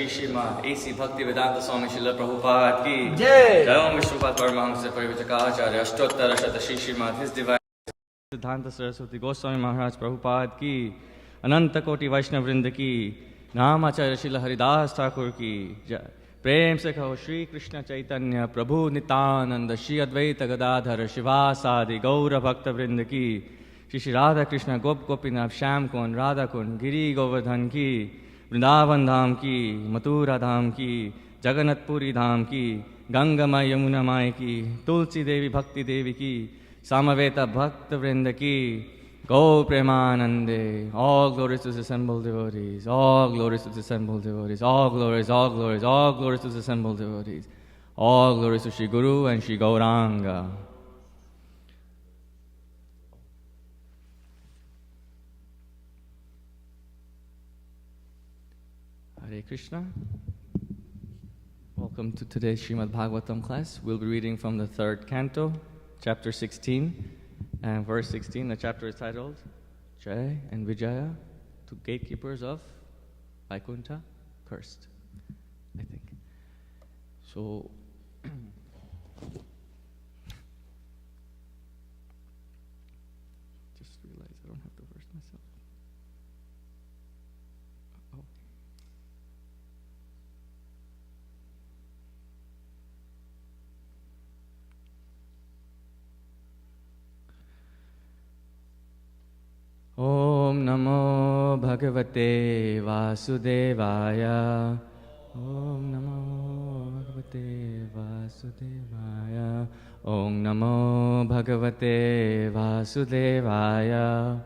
श्री श्रीमद् ऐसी भक्ति वेदांत स्वामी श्रील प्रभुपाद की जय। जय ओम विष्णुपाद परमहंस परिव्राजकाचार्य अष्टोत्तर शत श्री श्रीमद् हिज डिवाइन सिद्धांत सरस्वती गोस्वामी महाराज प्रभुपाद की अनंत कोटि वैष्णव वृंद की नामाचार्य श्रील हरिदास ठाकुर की जय। प्रेम से कहो श्री कृष्ण चैतन्य प्रभु नित्यानंद श्री अद्वैत गदाधर शिवासादि गौर भक्त वृंद की श्री राधा कृष्ण गोप गोपीनाथ श्याम कुंड राधा कुंड गिरी गोवर्धन की वृंदावन धाम की मथुरा धाम की जगन्नाथपुरी धाम की गंगा यमुना माई की तुलसी देवी भक्ति देवी की सामवेद भक्त वृंद की गौ प्रेमानंदे। All glories to the assembled devotees, all glories to the assembled devotees, all glories, all glories, all glories to the assembled devotees, all glories to Shri Guru and Shri Gauranga. Hare Krishna. Welcome to today's Srimad Bhagavatam class. We'll be reading from the third canto, chapter 16, and verse 16. The chapter is titled Jai and Vijaya, two gatekeepers of Vaikuntha, cursed, I think. So, just realized I don't have the verse myself. Oh. Om Namo Bhagavate Vasudevaya. Om Namo Bhagavate Vasudevaya. Om Namo Bhagavate Vasudevaya.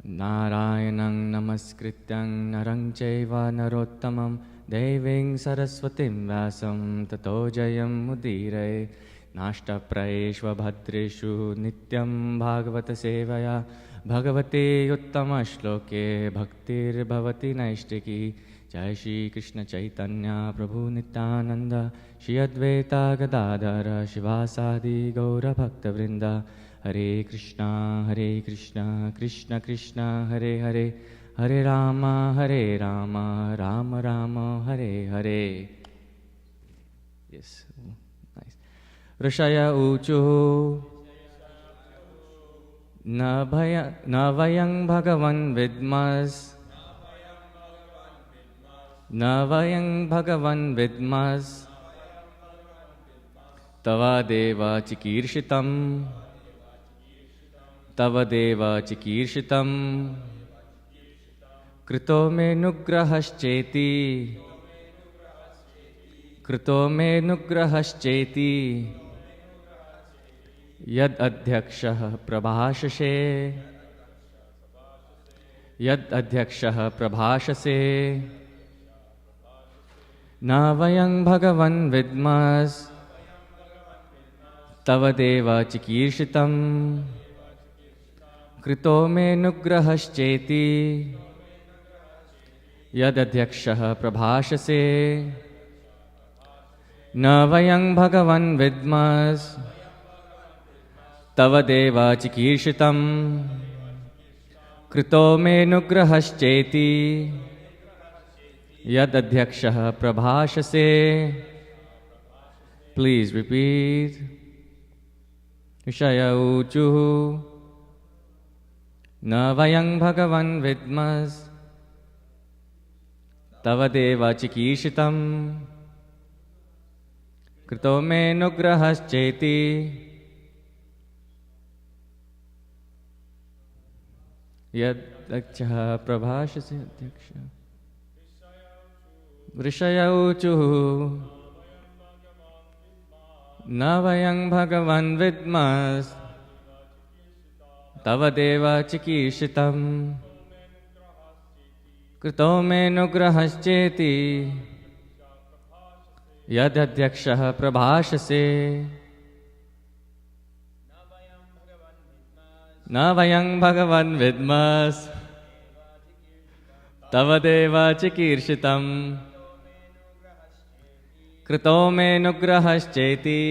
Narayanang Namaskrityang Narang Chaiva Narottamam Deving Saraswatim Vyasam Tato Jayam Mudire. Nashta Praeshva Bhadreshu Nityam Bhagavata Sevaya Bhagavate Uttama Shloke Bhaktir Bhavati Naishtiki. Jai Shri Krishna Chaitanya Prabhu Nityananda Shri Advaita Gadadhara Shivasadi Gaura Bhakta Vrinda. Hare Krishna Krishna Krishna Hare Hare Hare Rama Rama Rama Hare Hare. Yes. ṛṣaya ūcuḥ na vayaṁ bhagavan vidmas na vayaṁ bhagavan vidmas tava deva cikīrṣitam tava deva cikīrṣitam kṛto me nugrahaś ceti kṛto me nugrahaś ceti yad adhyakṣaḥ prabhāṣase yad adhyakṣaḥ prabhāṣase na vayaṁ bhagavan vidmas tava deva cikīrṣitam kṛto me nugrahaś ceti yad adhyakṣaḥ prabhāṣase na vayaṁ bhagavan vidmas tava deva cikīrṣitam kṛto me nugrahaś ceti yad adhyakṣaḥ prabhāṣase. Please repeat. ṛṣaya ūcuḥ na vayaṁ bhagavan vidmas tava deva cikīrṣitam kṛto me nugrahaś ceti yad adhyakṣaḥ prabhāṣase. ṛṣaya ūcuḥ na vayaṁ bhagavan vidmas tava deva cikīrṣitam kṛto me nugrahaś ceti yad adhyakṣaḥ prabhāṣase. Na vayaṁ bhagavan vidmas tava deva cikīrṣitam kṛto me nugrahaś ceti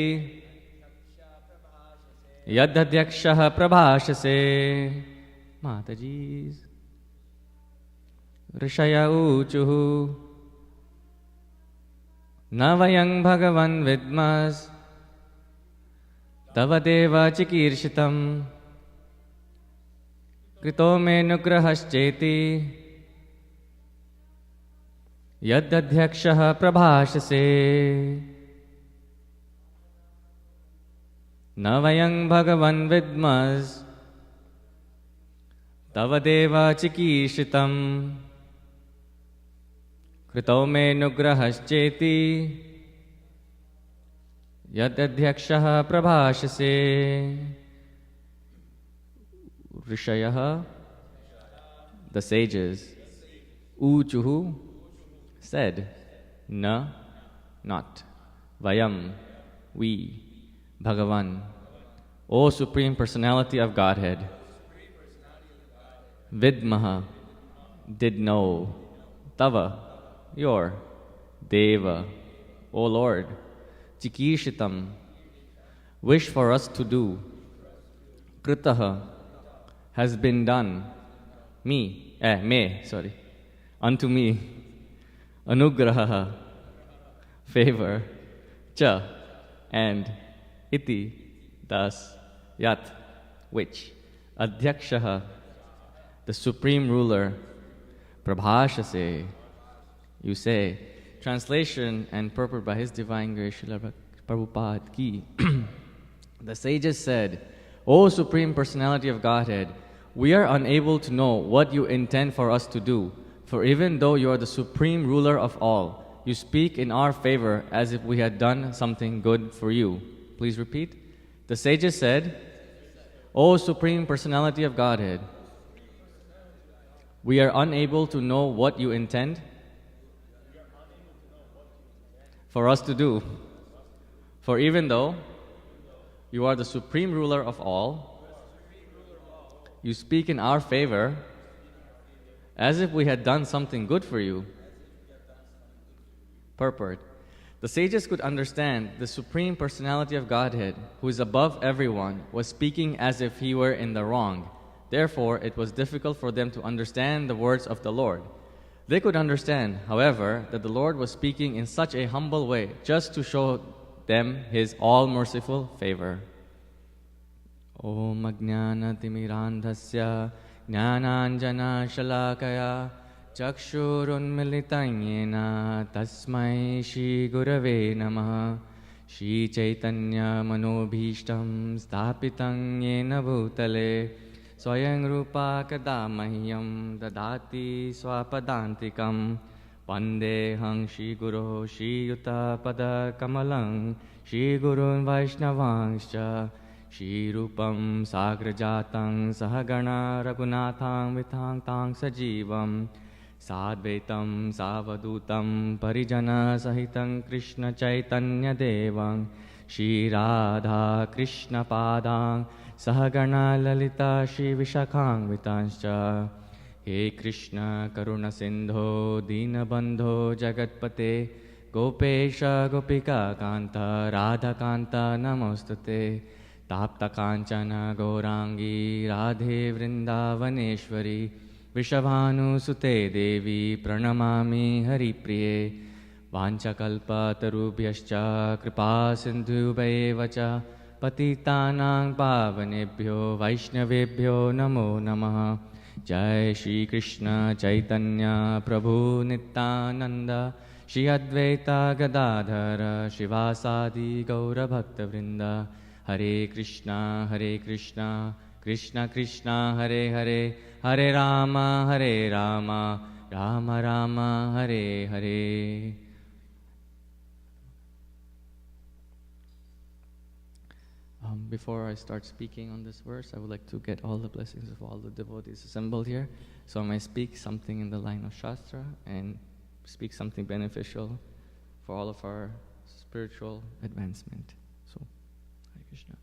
yad adhyakṣaḥ prabhāṣase. Mataji's ṛṣaya ūcuḥ na vayaṁ bhagavan vidmas tava deva cikīrṣitam kṛto me nugrahaś ceti adhyakṣaḥ prabhāṣase na vayaṁ bhagavan vidmas tava deva cikīrṣitam kṛto me nugrahaś ceti adhyakṣaḥ prabhāṣase. ṛṣayaḥ, the sages. ūcuḥ, said. Na, not. Vayaṁ, we. Bhagavan, O Supreme Personality of Godhead. Vidmaḥ, did know. Tava, your. Deva, O Lord. Cikīrṣitam, wish for us to do. kṛtaḥ, has been done. Unto me. Anugrahaḥ, favor. Cha, and. Iti, thus. Yat, which. Adhyakṣaḥ, the Supreme Ruler. Prabhāṣase, you say. Translation and purport by His Divine Grace Srila Prabhupada ki. The sages said, O Supreme Personality of Godhead, we are unable to know what you intend for us to do, for even though you are the Supreme Ruler of all, you speak in our favor as if we had done something good for you. Please repeat. The sages said, O Supreme Personality of Godhead, we are unable to know what you intend for us to do. For even though you are the Supreme Ruler of all, you speak in our favor as if we had done something good for you. Purport. The sages could understand the Supreme Personality of Godhead, who is above everyone, was speaking as if he were in the wrong. Therefore, it was difficult for them to understand the words of the Lord. They could understand, however, that the Lord was speaking in such a humble way just to show them His all-merciful favor. Om ajnanatimidandhasya jnananjana shalakaya chakshurunmilitam yena tasmai Shri Gurave Namaha. Shri Chaitanya manobhishtam sthapitam yena bhutale swayam rupa kada mahyam dadati swapadantikam. Vandeham Shri Guru Shri Yuta Pada Kamalam Shri Gurun Vaishnavangscha Shri Rupam Sagrajatam Sahagana Raghunatham Vithang Tang Sajivam Sadvaitam Savadutam Parijana Sahitam Krishna Chaitanya Devang Shri Radha Krishna Padang Sahagana Lalita Shri Vishakhang Vitanscha. He Krishna Karuna Sindho Dinabandho Jagatpate Gopesha Gopika Kanta Radha Kanta Namostate Tapta Kanchana Gaurangi Radhe Vrindavaneshwari Vishabhanu Sute Devi Pranamami Haripriye Vanchakalpa Tarubhyascha Kripa Sindhubhaivacha Patitanang Pavanebhyo Vaishnavebhyo Namo Namaha. Jai Shri Krishna Chaitanya Prabhu Nityananda Shri Advaita Gadadhara Shivasadi Gaura Bhakta Vrinda. Hare Krishna Krishna Krishna Hare Hare Hare Rama Rama Rama Hare Hare. Before I start speaking on this verse, I would like to get all the blessings of all the devotees assembled here. So I may speak something in the line of Shastra and speak something beneficial for all of our spiritual advancement. So, Hare Krishna.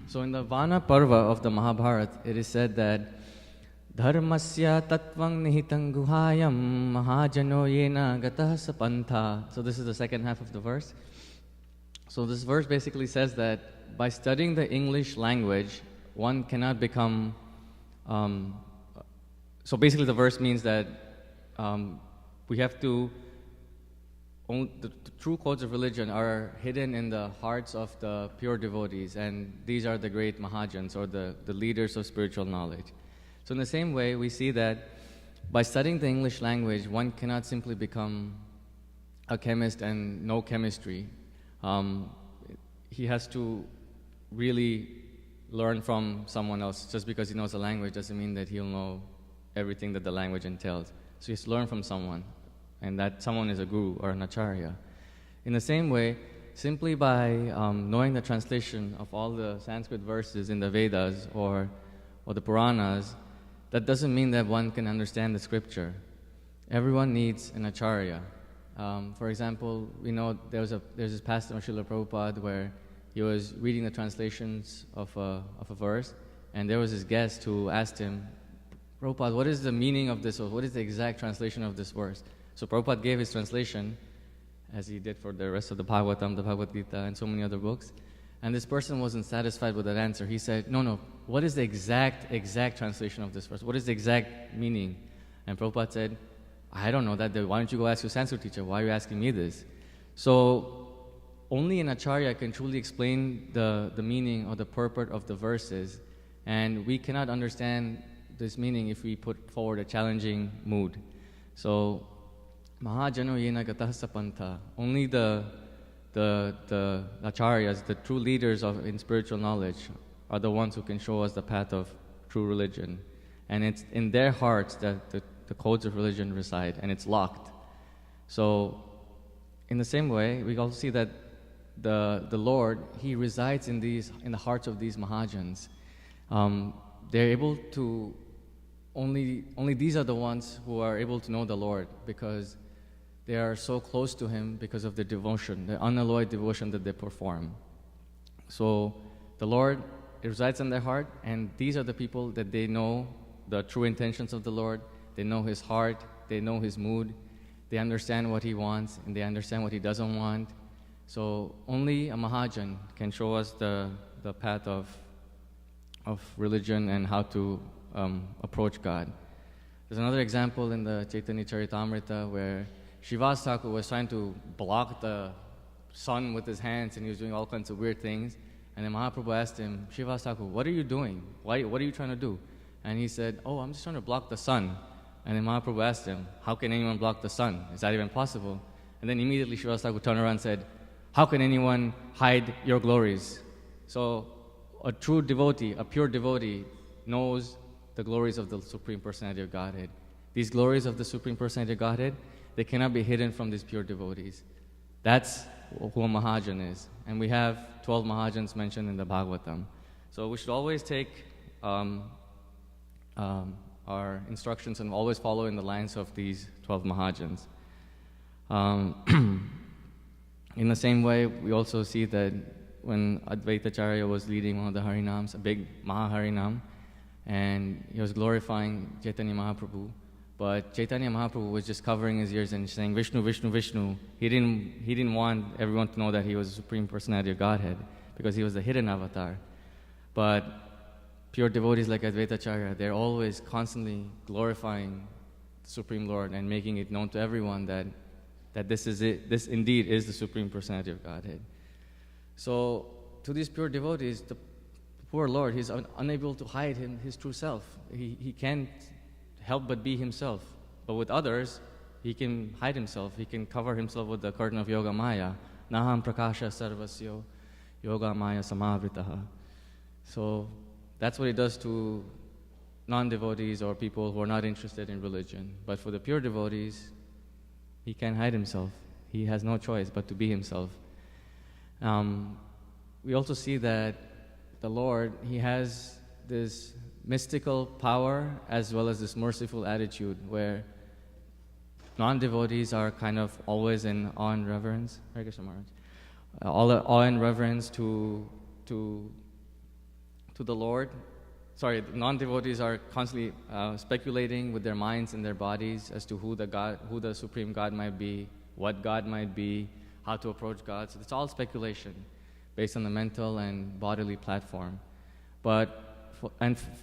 So in the Vana Parva of the Mahabharata, it is said that Dharmasya tattvang nihitam guhayam mahajano yena gatah sapantha. So this is the second half of the verse. So this verse basically says that by studying the English language one cannot become, so basically the verse means that we have to, the true codes of religion are hidden in the hearts of the pure devotees, and these are the great Mahajans, or the leaders of spiritual knowledge. So in the same way, we see that by studying the English language, one cannot simply become a chemist and know chemistry. He has to really learn from someone else. Just because he knows the language doesn't mean that he'll know everything that the language entails. So he has to learn from someone, and that someone is a guru or an acharya. In the same way, simply by knowing the translation of all the Sanskrit verses in the Vedas or the Puranas, that doesn't mean that one can understand the scripture. Everyone needs an acharya. For example, we know there's this passage of Srila Prabhupada where he was reading the translations of a verse, and there was this guest who asked him, Prabhupada, what is the meaning of this, or what is the exact translation of this verse? So Prabhupada gave his translation, as he did for the rest of the Bhagavatam, the Bhagavad Gita, and so many other books. And this person wasn't satisfied with that answer. He said, no, what is the exact translation of this verse? What is the exact meaning? And Prabhupada said, I don't know that. Why don't you go ask your Sanskrit teacher? Why are you asking me this? So only an acharya can truly explain the meaning or the purport of the verses, and we cannot understand this meaning if we put forward a challenging mood. So Mahajano yena gatah sapantha. Only the acharyas, the true leaders in spiritual knowledge, are the ones who can show us the path of true religion. And it's in their hearts that the codes of religion reside, and it's locked. So in the same way, we also see that the Lord, He resides in the hearts of these Mahajans. They're able to, only these are the ones who are able to know the Lord, because they are so close to Him because of the devotion, the unalloyed devotion that they perform. So the Lord resides in their heart, and these are the people that they know the true intentions of the Lord. They know His heart, they know His mood, they understand what He wants, and they understand what He doesn't want. So only a Mahajan can show us the path of religion and how to approach God. There's another example in the Chaitanya Charitamrita where Srivas Thakur was trying to block the sun with his hands, and he was doing all kinds of weird things. And then Mahaprabhu asked him, Srivas Thakur, what are you doing? What are you trying to do? And he said, I'm just trying to block the sun. And then Mahaprabhu asked him, how can anyone block the sun? Is that even possible? And then immediately Srivas Thakur turned around and said, how can anyone hide your glories? So a true devotee, a pure devotee, knows the glories of the Supreme Personality of Godhead. These glories of the Supreme Personality of Godhead, they cannot be hidden from these pure devotees. That's who a Mahajan is. And we have 12 Mahajans mentioned in the Bhagavatam. So we should always take our instructions and always follow in the lines of these 12 Mahajans. In the same way, we also see that when Advaitacharya was leading one of the Harinams, a big Mahaharinam, and he was glorifying Chaitanya Mahaprabhu, but Chaitanya Mahaprabhu was just covering his ears and saying, Vishnu, Vishnu, Vishnu. He didn't want everyone to know that he was the Supreme Personality of Godhead, because he was the hidden avatar. But pure devotees like Advaitacharya, they're always constantly glorifying the Supreme Lord and making it known to everyone that this is it. This indeed is the Supreme Personality of Godhead. So to these pure devotees, the poor Lord, He's unable to hide His true self. He can't help but be Himself. But with others, He can hide Himself. He can cover Himself with the curtain of Yoga Maya. Naham prakasha sarvasyo Yoga Maya samavritaha. So that's what He does to non-devotees or people who are not interested in religion. But for the pure devotees, He can't hide Himself. He has no choice but to be Himself. We also see that the Lord, He has this mystical power as well as this merciful attitude where non-devotees are kind of always in awe and reverence. Hare Krishna Maharaj. Awe and reverence to the Lord. Sorry, non-devotees are constantly speculating with their minds and their bodies as to who the Supreme God might be, what God might be, how to approach God. So it's all speculation based on the mental and bodily platform. But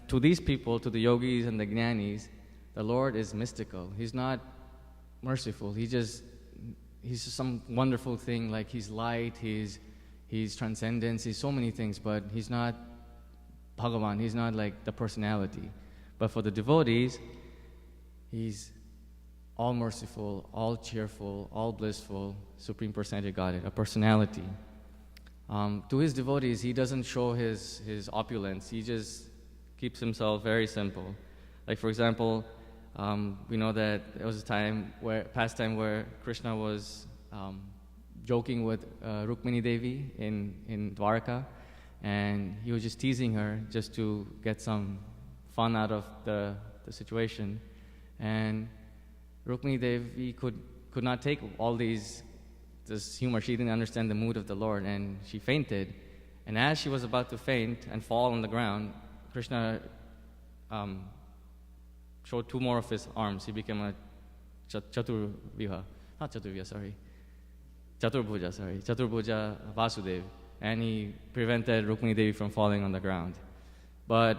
to these people, to the yogis and the jnanis, the Lord is mystical. He's not merciful. He's just some wonderful thing, like he's light, he's transcendence, he's so many things, but he's not bhagavan, he's not like the personality. But for the devotees, he's all merciful, all cheerful, all blissful, Supreme Personality of Godhead, a personality. To his devotees, he doesn't show his opulence. He just keeps himself very simple. Like for example, we know that there was a pastime where Krishna was joking with Rukmini Devi in Dwarka, and he was just teasing her just to get some fun out of the situation. And Rukmini Devi could not take all this humor. She didn't understand the mood of the Lord, and she fainted. And as she was about to faint and fall on the ground, Krishna showed two more of his arms. He became a Chaturbhuja Vasudev, and he prevented Rukmini Devi from falling on the ground. But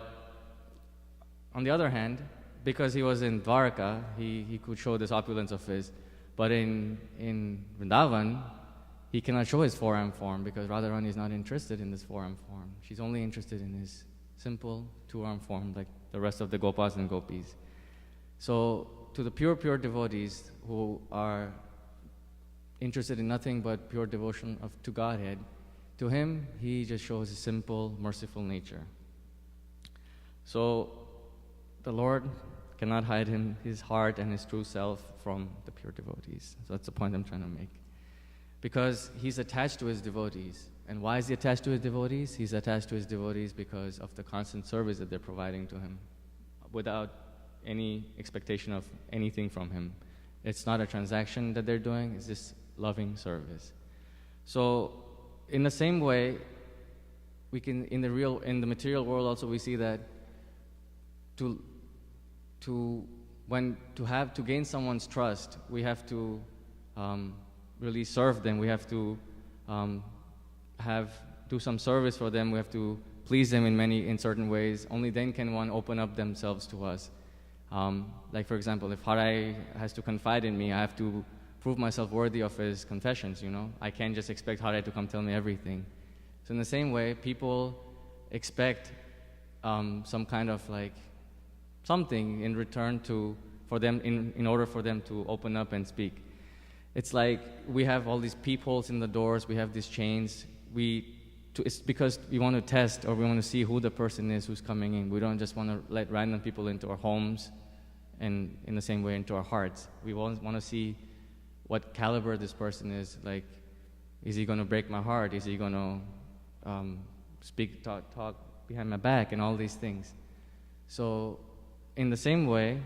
on the other hand, because he was in Dwarka, he could show this opulence of his. But in Vrindavan, he cannot show his forearm form because Radharani is not interested in this forearm form. She's only interested in his simple two-arm form, like the rest of the Gopas and Gopis. So to the pure devotees who are interested in nothing but pure devotion to Godhead, to him, he just shows a simple, merciful nature. So the Lord cannot hide his heart and his true self from the pure devotees. So that's the point I'm trying to make. Because he's attached to his devotees. And why is he attached to his devotees? He's attached to his devotees because of the constant service that they're providing to him, without any expectation of anything from him. It's not a transaction that they're doing, it's just loving service. So in the same way, we can, in the material world also, we see that to gain someone's trust, we have to really serve them. We have to do some service for them. We have to please them in certain ways. Only then can one open up themselves to us. Like for example, if Harai has to confide in me, I have to prove myself worthy of his confessions. I can't just expect Harai to come tell me everything. So in the same way, people expect some kind of like something in return for them in order for them to open up and speak. It's like we have all these peepholes in the doors, we have these chains. It's because we want to test, or we want to see who the person is who's coming in. We don't just want to let random people into our homes and in the same way into our hearts. We want to see what caliber this person is. Like, is he going to break my heart? Is he going to talk behind my back and all these things? So in the same way,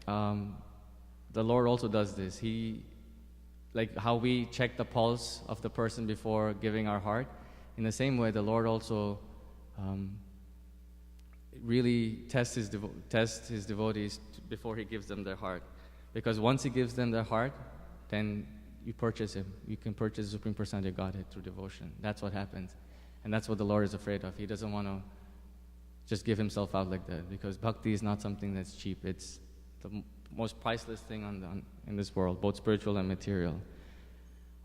the Lord also does this. Like how we check the pulse of the person before giving our heart, in the same way, the Lord also really tests his devotees before he gives them their heart. Because once he gives them their heart, then you purchase him. You can purchase the Supreme Personality of Godhead through devotion. That's what happens. And that's what the Lord is afraid of. He doesn't want to just give himself out like that, because bhakti is not something that's cheap. It's the most priceless thing in this world, both spiritual and material.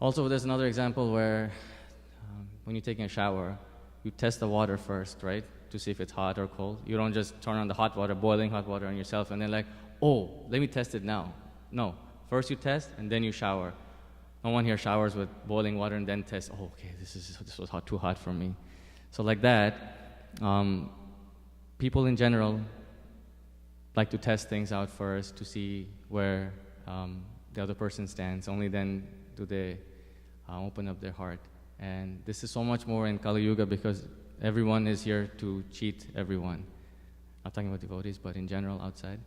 Also, there's another example where when you're taking a shower, you test the water first, right, to see if it's hot or cold. You don't just turn on the hot water, boiling hot water on yourself, and then like, oh, let me test it now. No, first you test, and then you shower. No one here showers with boiling water and then tests, oh, okay, this was too hot for me. So like that, people in general like to test things out first to see where the other person stands. Only then do they open up their heart. And this is so much more in Kali Yuga because everyone is here to cheat everyone. Not talking about devotees, but in general outside.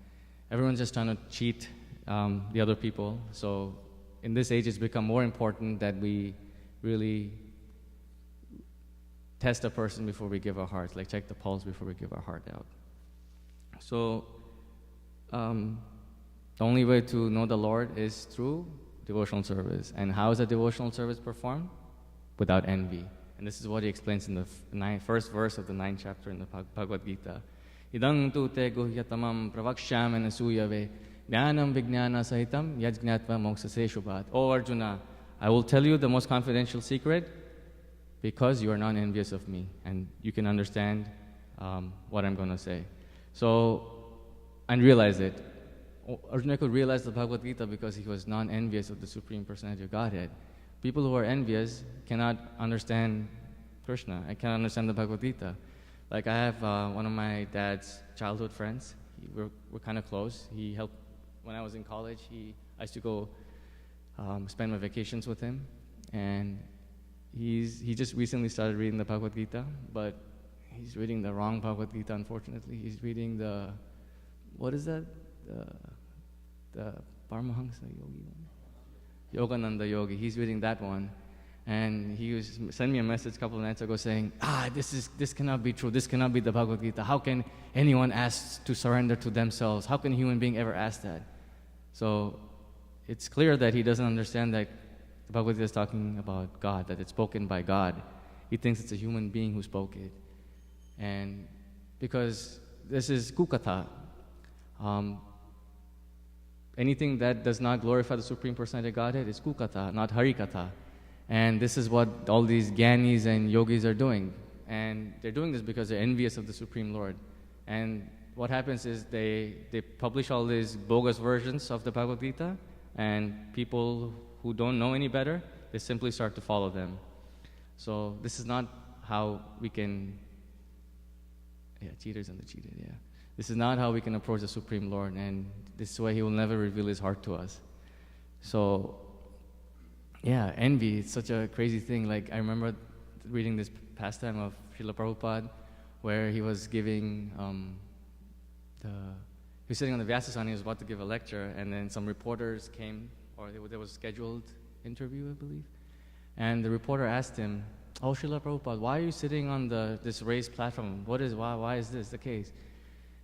Everyone's just trying to cheat the other people. So in this age, it's become more important that we really test a person before we give our hearts, like check the pulse before we give our heart out. So the only way to know the Lord is through devotional service. And how is a devotional service performed? Without envy. And this is what he explains in the first verse of the 9th chapter in the Bhagavad Gita. idang tu te guhyatamam pravakshyam anasuyave jnanam vijnana sahitam yajgnatva moksase shubhat. Oh Arjuna, I will tell you the most confidential secret because you are not envious of me and you can understand what I'm going to say. So, and realize it. Arjuna could realize the Bhagavad Gita because he was non-envious of the Supreme Personality of Godhead. People who are envious cannot understand Krishna. I cannot understand the Bhagavad Gita. Like I have one of my dad's childhood friends. We're kind of close. He helped when I was in college. I used to go spend my vacations with him, and he just recently started reading the Bhagavad Gita, but he's reading the wrong Bhagavad Gita. Unfortunately, he's reading what is that? The Paramahansa Yogi one. Yogananda Yogi, he's reading that one, and he sent me a message a couple of nights ago saying, this cannot be true, this cannot be the Bhagavad Gita. How can anyone ask to surrender to themselves? How can a human being ever ask that? So it's clear that he doesn't understand that the Bhagavad Gita is talking about God, that it's spoken by God. He thinks it's a human being who spoke it. And because this is kṛtaḥ, anything that does not glorify the Supreme Personality of Godhead is kṛtaḥ, not harikatha. And this is what all these gyanis and yogis are doing. And they're doing this because they're envious of the Supreme Lord. And what happens is they publish all these bogus versions of the Bhagavad Gita, and people who don't know any better, they simply start to follow them. So this is not how we can, cheaters and the cheated, This is not how we can approach the Supreme Lord, and this is why He will never reveal His heart to us. So, envy, it's such a crazy thing. Like, I remember reading this pastime of Srila Prabhupada, where he was giving, he was sitting on the Vyasasana, he was about to give a lecture, and then some reporters came, or there was a scheduled interview, I believe, and the reporter asked him, "Oh, Srila Prabhupada, why are you sitting on this raised platform? Why is this the case?"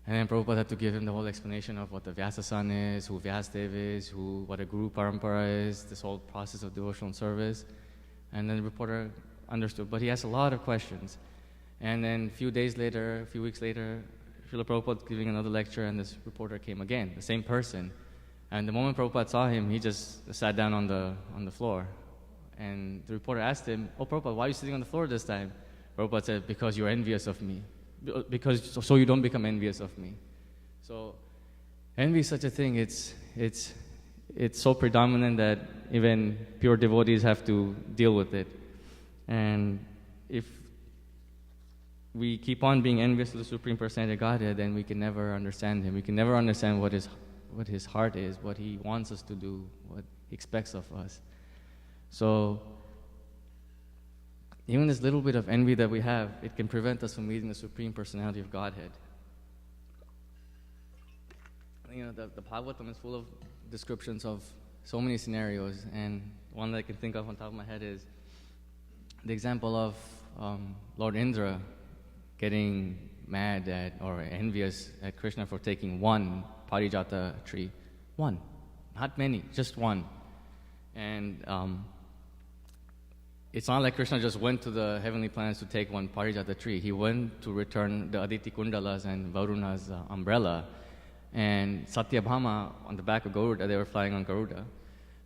And then Prabhupada had to give him the whole explanation of what the Vyasasana is, who Vyasadeva is, what a Guru Parampara is, this whole process of devotional service. And then the reporter understood, but he asked a lot of questions. And then a few weeks later, Srila Prabhupada giving another lecture, and this reporter came again, the same person. And the moment Prabhupada saw him, he just sat down on the floor. And the reporter asked him, "Oh, Prabhupada, why are you sitting on the floor this time?" Prabhupada said, "Because you're envious of me. So you don't become envious of me." So envy is such a thing. It's so predominant that even pure devotees have to deal with it. And if we keep on being envious of the Supreme Personality of Godhead, then we can never understand Him. We can never understand what His heart is, what He wants us to do, what He expects of us. So even this little bit of envy that we have, it can prevent us from meeting the Supreme Personality of Godhead. The Bhagavatam is full of descriptions of so many scenarios, and one that I can think of on top of my head is the example of Lord Indra getting mad at or envious at Krishna for taking one parijata tree. One. Not many, just one. And it's not like Krishna just went to the heavenly planets to take one parijata tree. He went to return the Aditi Kundalas and Varuna's umbrella. And Satyabhama, on the back of Garuda, they were flying on Garuda.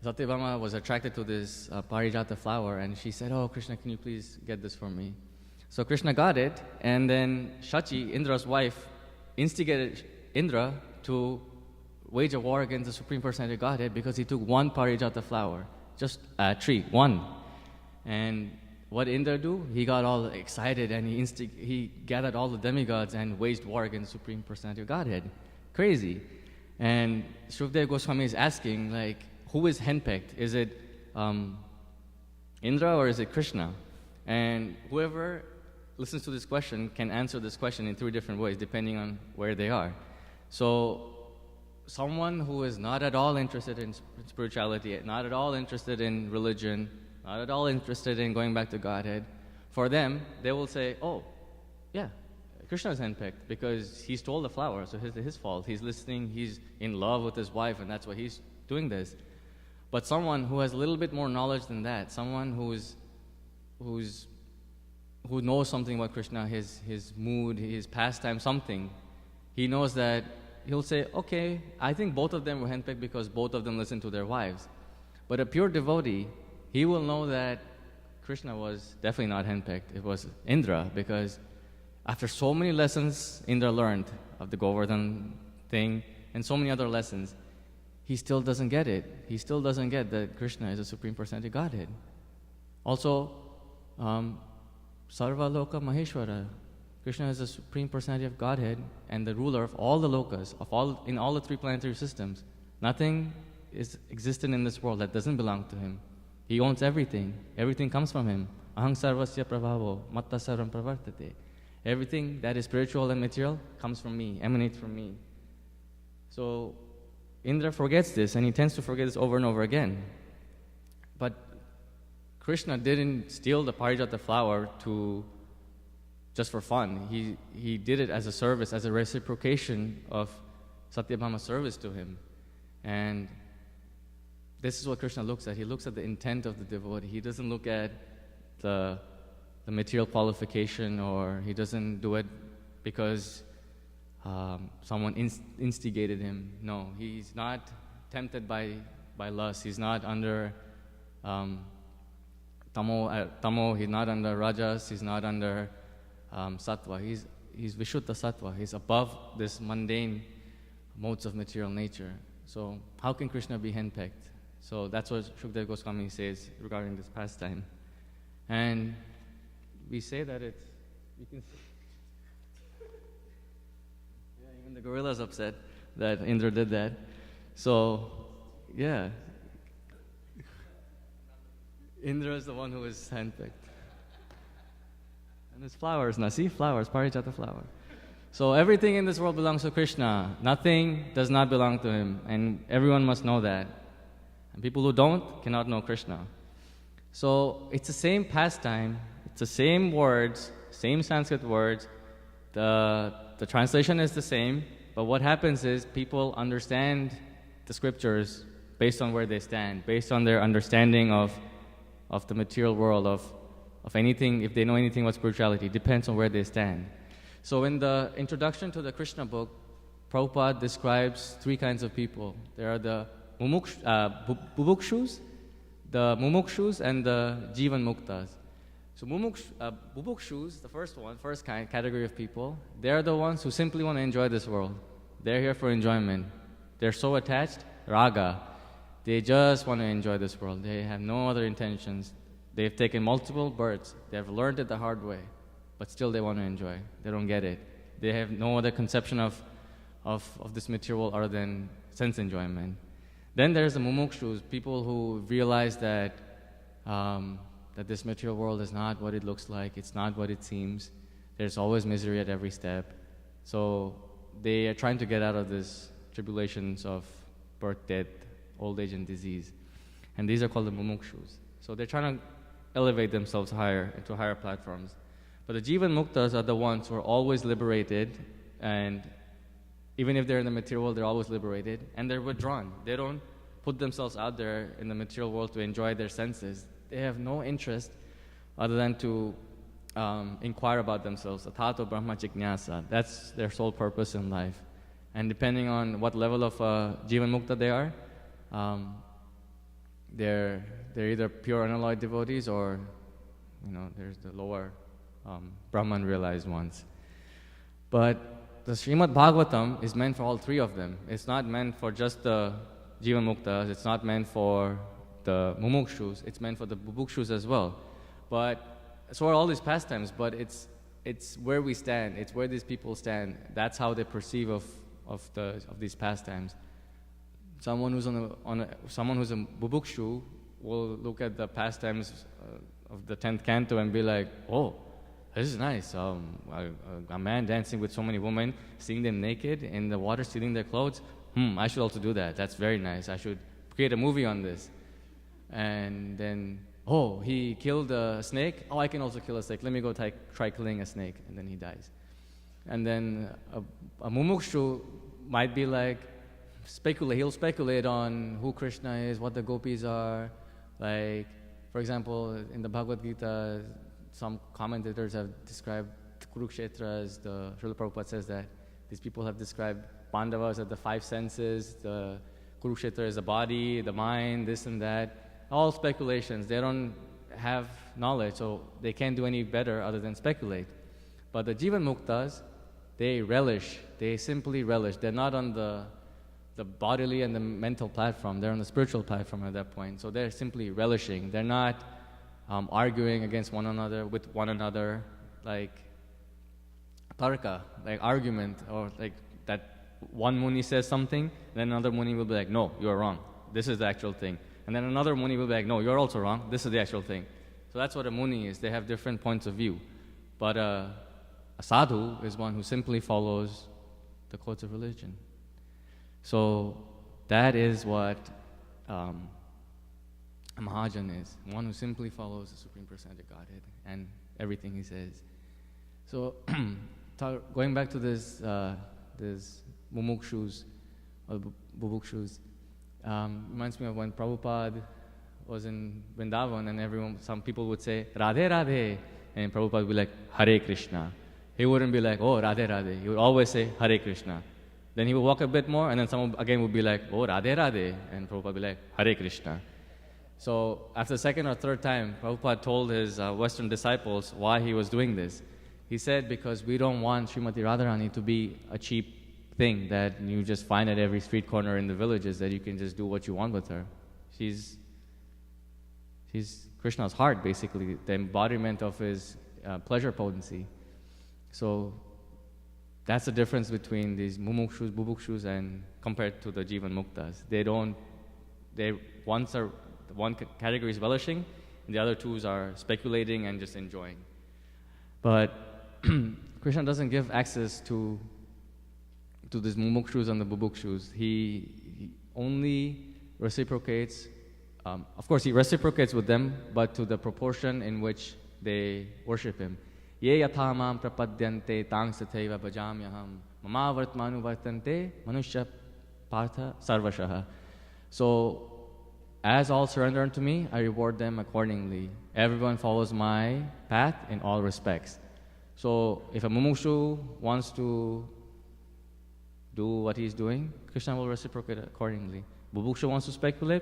Satyabhama was attracted to this parijata flower, and she said, "Oh, Krishna, can you please get this for me?" So Krishna got it, and then Shachi, Indra's wife, instigated Indra to wage a war against the Supreme Personality of Godhead because he took one parijata flower, just a tree, one. And what did Indra do? He got all excited, and he gathered all the demigods and waged war against the Supreme Personality of Godhead. Crazy. And Shruvdeva Goswami is asking, who is henpecked? Is it Indra or is it Krishna? And whoever listens to this question can answer this question in 3 different ways, depending on where they are. So someone who is not at all interested in spirituality, not at all interested in religion, not at all interested in going back to Godhead, for them, they will say, "Oh, yeah, Krishna is handpicked because he stole the flower, so it's his fault. He's listening, he's in love with his wife, and that's why he's doing this." But someone who has a little bit more knowledge than that, someone who knows something about Krishna, his mood, his pastime, something, he knows that he'll say, okay, I think both of them were handpicked because both of them listened to their wives. But a pure devotee, he will know that Krishna was definitely not handpicked. It was Indra, because after so many lessons Indra learned of the Govardhan thing and so many other lessons, he still doesn't get it. He still doesn't get that Krishna is a Supreme Personality of Godhead. Also, Sarva Loka Maheshwara. Krishna is the Supreme Personality of Godhead and the ruler of all the lokas, in all the three planetary systems. Nothing is existent in this world that doesn't belong to him. He owns everything. Everything comes from him. Aham sarvasya prabhavo, matta sarvam pravartate. Everything that is spiritual and material comes from me, emanates from me. So Indra forgets this, and he tends to forget this over and over again. But Krishna didn't steal the parijata flower just for fun. He did it as a service, as a reciprocation of Satyabhama's service to him. And this is what Krishna looks at. He looks at the intent of the devotee. He doesn't look at the material qualification, or he doesn't do it because someone instigated him. No, he's not tempted by lust. He's not under tamo. He's not under rajas. He's not under sattva. He's vishuddha sattva. He's above this mundane modes of material nature. So how can Krishna be henpecked? So that's what Shukdev Goswami says regarding this pastime. And we say that you can see, yeah, even the gorilla's upset that Indra did that. So, yeah, Indra is the one who was handpicked. And there's flowers now, see? Flowers, parijata flower. So everything in this world belongs to Krishna. Nothing does not belong to him, and everyone must know that. And people who don't cannot know Krishna. So it's the same pastime, it's the same words, same Sanskrit words. The translation is the same, but what happens is people understand the scriptures based on where they stand, based on their understanding of the material world, of anything. If they know anything about spirituality, it depends on where they stand. So in the introduction to the Krishna book, Prabhupada describes three kinds of people. There are the bubukshus, the mumukshus, and the jivan muktas. So bubukshus, the first category of people, they're the ones who simply want to enjoy this world. They're here for enjoyment. They're so attached, raga. They just want to enjoy this world. They have no other intentions. They've taken multiple births. They've learned it the hard way, but still they want to enjoy. They don't get it. They have no other conception of this material other than sense enjoyment. Then there's the mumukshus, people who realize that this material world is not what it looks like, it's not what it seems. There's always misery at every step. So they are trying to get out of this tribulations of birth, death, old age, and disease. And these are called the mumukshus. So they're trying to elevate themselves higher, into higher platforms. But the jivan muktas are the ones who are always liberated, and even if they're in the material world, they're always liberated, and they're withdrawn. They don't put themselves out there in the material world to enjoy their senses. They have no interest other than to inquire about themselves. Atato Brahma Jijñāsa. That's their sole purpose in life. And depending on what level of jivan mukta they are, they're either pure unalloyed devotees, or there's the lower Brahman realized ones. But the Srimad Bhagavatam is meant for all three of them. It's not meant for just the jivan muktas. It's not meant for the mumukshus. It's meant for the bubukshus as well. But so are all these pastimes. But it's where we stand. It's where these people stand. That's how they perceive of these pastimes. Someone who's someone who's a bubukshu will look at the pastimes of the 10th canto and be like, oh, this is nice. A man dancing with so many women, seeing them naked in the water, stealing their clothes. I should also do that. That's very nice. I should create a movie on this. And then, oh, he killed a snake. Oh, I can also kill a snake. Let me go try killing a snake. And then he dies. And then a mumukshu might be like, he'll speculate on who Krishna is, what the gopis are. Like, for example, in the Bhagavad Gita, some commentators have described Kurukshetra as Srila Prabhupada says that these people have described Pandavas as the five senses, the Kurukshetra is the body, the mind, this and that. All speculations. They don't have knowledge, so they can't do any better other than speculate. But the Jivan Muktas, they relish. They simply relish. They're not on the bodily and the mental platform. They're on the spiritual platform at that point. So they're simply relishing. They're not arguing against one another, with one another, like tarka, like argument, or like that one Muni says something, then another Muni will be like, no, you're wrong. This is the actual thing. And then another Muni will be like, no, you're also wrong. This is the actual thing. So that's what a Muni is. They have different points of view. But a sadhu is one who simply follows the codes of religion. So that is what a Mahajan is, one who simply follows the Supreme Personality of Godhead and everything he says. So going back to this mumukshus, or bubukshus, reminds me of when Prabhupada was in Vrindavan and some people would say, Radhe Radhe, and Prabhupada would be like, Hare Krishna. He wouldn't be like, oh, Radhe Radhe. He would always say, Hare Krishna. Then he would walk a bit more, and then someone again would be like, oh, Radhe Radhe, and Prabhupada would be like, Hare Krishna. So after the second or third time, Prabhupada told his Western disciples why he was doing this. He said, because we don't want Srimati Radharani to be a cheap thing that you just find at every street corner in the villages, that you can just do what you want with her. She's Krishna's heart, basically, the embodiment of his pleasure potency. So that's the difference between these mumukshus, bubukshus, and compared to the Jivan Muktas. One category is relishing, and the other two are speculating and just enjoying. But Krishna doesn't give access to these mumukshus and the bubukshus. He only reciprocates. Of course, he reciprocates with them, but to the proportion in which they worship him. Ye yatha mam prapadyante tang sathaiva bhajamyaham mama vartmanu vartante manushya partha sarvashaha. So, as all surrender unto me, I reward them accordingly. Everyone follows my path in all respects. So, if a mumukshu wants to do what he's doing, Krishna will reciprocate accordingly. Bubukshu wants to speculate,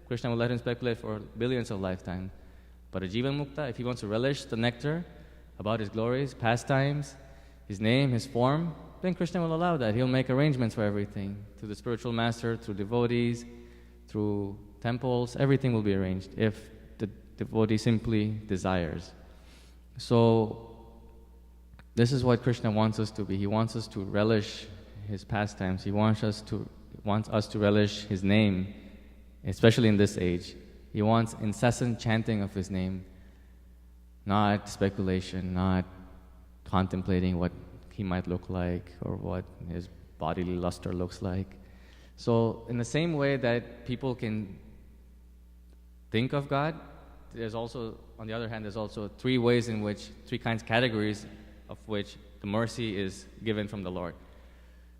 Krishna will let him speculate for billions of lifetimes. But a Jivan Mukta, if he wants to relish the nectar about his glories, pastimes, his name, his form, then Krishna will allow that. He'll make arrangements for everything. Through the spiritual master, through devotees, through temples, everything will be arranged if the devotee simply desires. So, this is what Krishna wants us to be. He wants us to relish his pastimes. He wants us to relish his name, especially in this age. He wants incessant chanting of his name, not speculation, not contemplating what he might look like or what his bodily luster looks like. So in the same way that people can think of God, there's also, on the other hand, there's also three categories of which the mercy is given from the Lord.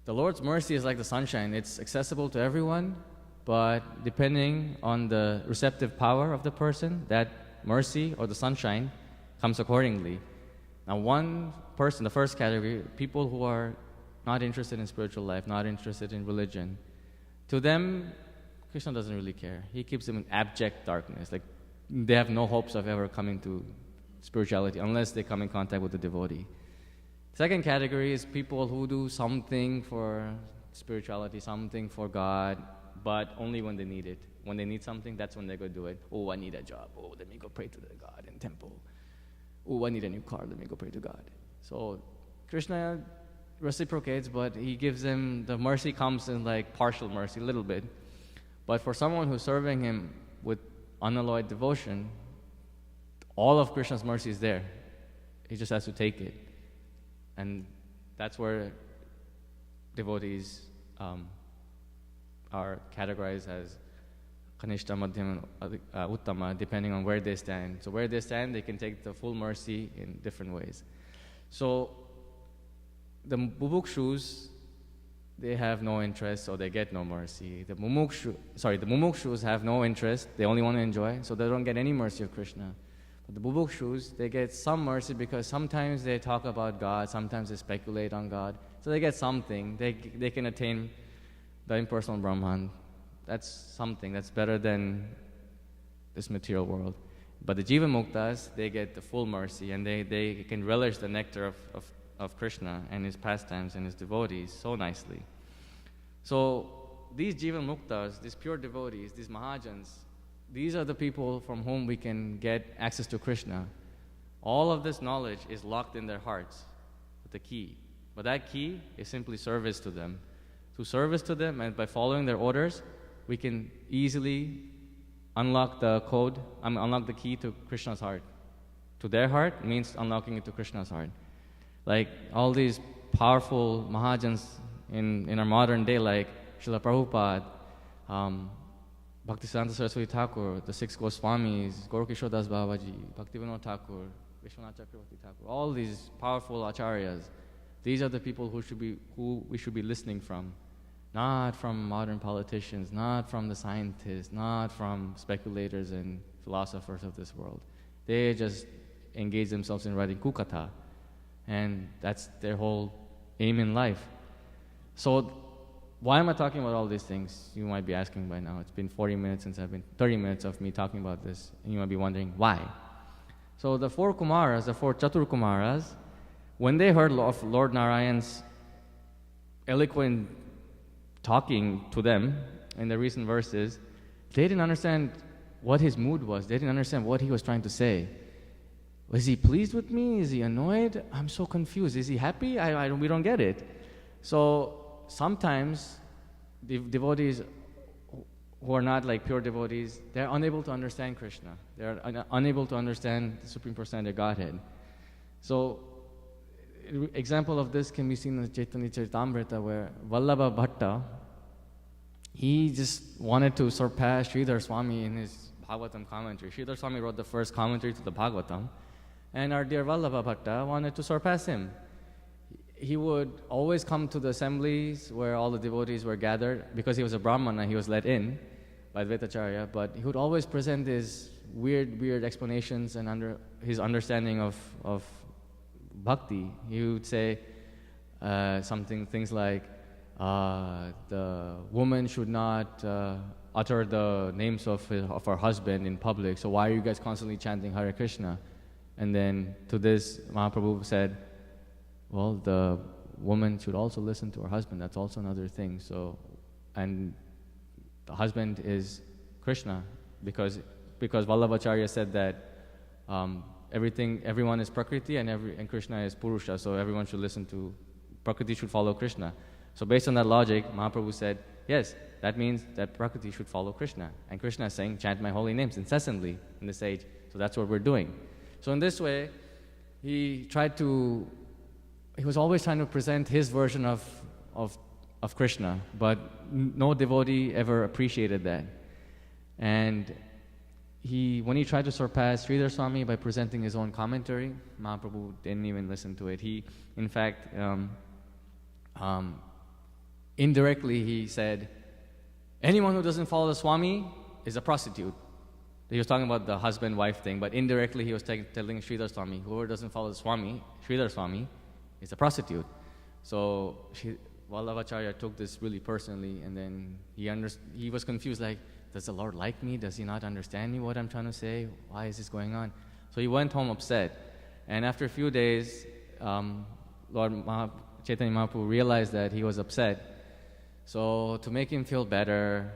The Lord's mercy is like the sunshine. It's accessible to everyone, but depending on the receptive power of the person, that mercy or the sunshine comes accordingly. Now, one person, the first category, people who are not interested in spiritual life, not interested in religion, to them, Krishna doesn't really care. He keeps them in abject darkness. Like, they have no hopes of ever coming to spirituality unless they come in contact with the devotee. Second category is people who do something for spirituality, something for God, but only when they need it. When they need something, that's when they go do it. Oh, I need a job. Oh, let me go pray to the God in temple. Oh, I need a new car. Let me go pray to God. So Krishna reciprocates, but he gives them, the mercy comes in like partial mercy, a little bit. But for someone who's serving him with unalloyed devotion, all of Krishna's mercy is there. He just has to take it. And that's where devotees are categorized as kanishta, madhyam, uttama, depending on where they stand. So where they stand, they can take the full mercy in different ways. So the bubukshus, they have no interest, so they get no mercy. The mumukshus have no interest, they only want to enjoy, so they don't get any mercy of Krishna. But the bubukshus, they get some mercy because sometimes they talk about God, sometimes they speculate on God. So they get something. They can attain the impersonal Brahman. That's something. That's better than this material world. But the Jiva Muktas, they get the full mercy, and they can relish the nectar of Krishna and his pastimes and his devotees so nicely. So these Jiva Muktas, these pure devotees, these Mahajans, these are the people from whom we can get access to Krishna. All of this knowledge is locked in their hearts with the key. But that key is simply service to them. Through service to them and by following their orders, we can easily unlock the code, unlock the key to Krishna's heart. To their heart means unlocking it to Krishna's heart. Like all these powerful Mahajans in our modern day, like Srila Prabhupada, Bhaktisiddhanta Saraswati Thakur, the six Goswamis, Gaurkishore Das Babaji, Bhaktivinoda Thakur, Vishwanath Chakravarti Thakur, all these powerful acharyas, these are the people who we should be listening from. Not from modern politicians, not from the scientists, not from speculators and philosophers of this world. They just engage themselves in writing kūkaṭha, and that's their whole aim in life. So why am I talking about all these things? You might be asking by now. It's been 40 minutes since 30 minutes of me talking about this, and you might be wondering why. So the four Kumaras, the four Chatur Kumaras, when they heard of Lord Narayan's eloquent talking to them in the recent verses, they didn't understand what his mood was. They didn't understand what he was trying to say. Was he pleased with me? Is he annoyed? I'm so confused. Is he happy? We don't get it. So sometimes the devotees who are not like pure devotees, they're unable to understand Krishna. They're unable to understand the Supreme Personality of Godhead. So example of this can be seen in the Chaitanya Charitamrita, where Vallabha Bhatta, he just wanted to surpass Sridhar Swami in his Bhagavatam commentary. Sridhar Swami wrote the first commentary to the Bhagavatam, and our dear Vallabha Bhatta wanted to surpass him. He would always come to the assemblies where all the devotees were gathered. Because he was a Brahmana, he was let in by Advaitacharya, but he would always present his weird explanations and his understanding of bhakti. He would say things like, the woman should not utter the names of her husband in public, so why are you guys constantly chanting Hare Krishna? And then to this, Mahaprabhu said, well, the woman should also listen to her husband. That's also another thing. So, and the husband is Krishna, because Vallabhacharya said that everyone is Prakriti and Krishna is Purusha. So everyone should listen to Prakriti, should follow Krishna. So based on that logic, Mahaprabhu said, yes, that means that Prakriti should follow Krishna. And Krishna is saying, chant my holy names incessantly in this age. So that's what we're doing. So in this way, he was always trying to present his version of Krishna, but no devotee ever appreciated that. And when he tried to surpass Sridhar Swami by presenting his own commentary, Mahaprabhu didn't even listen to it. He, in fact, indirectly he said, anyone who doesn't follow the Swami is a prostitute. He was talking about the husband-wife thing, but indirectly he was telling Sridhar Swami, whoever doesn't follow the Swami, Sridhar Swami, is a prostitute. So Vallabhacharya took this really personally, and then he was confused, like, does the Lord like me? Does he not understand me, what I'm trying to say? Why is this going on? So he went home upset. And after a few days, Lord Chaitanya Mahaprabhu realized that he was upset. So to make him feel better,